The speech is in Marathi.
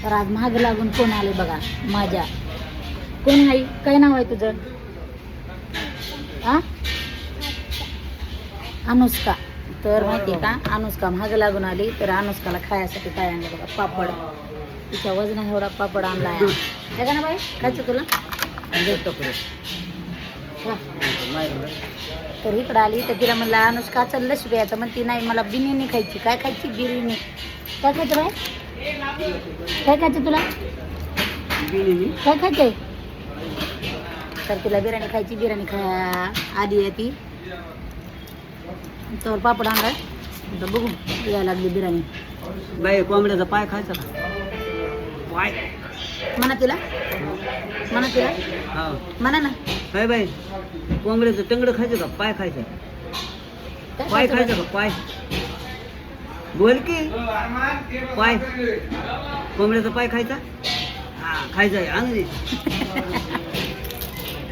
तर आज महाग लागून कोण आले बघा माझ्या. कोण आहे? काय नाव आहे तुझं? हा, अनुष्का. तर माहिती का, अनुष्का महाग लागून आली. तर अनुष्काला खायसाठी काय आणलं बघा, पापड. तिच्या वजना एवढा पापड आणला आहे. हे का ना बाई, खायचं तुला? वा. तर इकडं आली तर तिला म्हणलं अनुष्का चल लशी प्यायचं. म्हणती नाही मला बिर्याणी खायची. काय खायची? बिर्याणी. काय खायचं बाई? काय खायचं तुला? काय खायचंय? तर तिला बिर्याणी खायची. बिर्याणी आधी आहे ती. तर पापड आणलाय. तर बघू यायला लागली बिर्याणी. बाई कोंबड्याचा पाय खायचा का? पाय म्हणा तिला, म्हणा तिला, हा म्हणा ना. काय बाई कोंबड्याचं टंगडं खायचं का? पाय खायचं? काय पाय खायचं खायचं का? पाय बोल की. पाय कोंबड्याचा पाय खायचा? हा खायचा आहे. अंगणी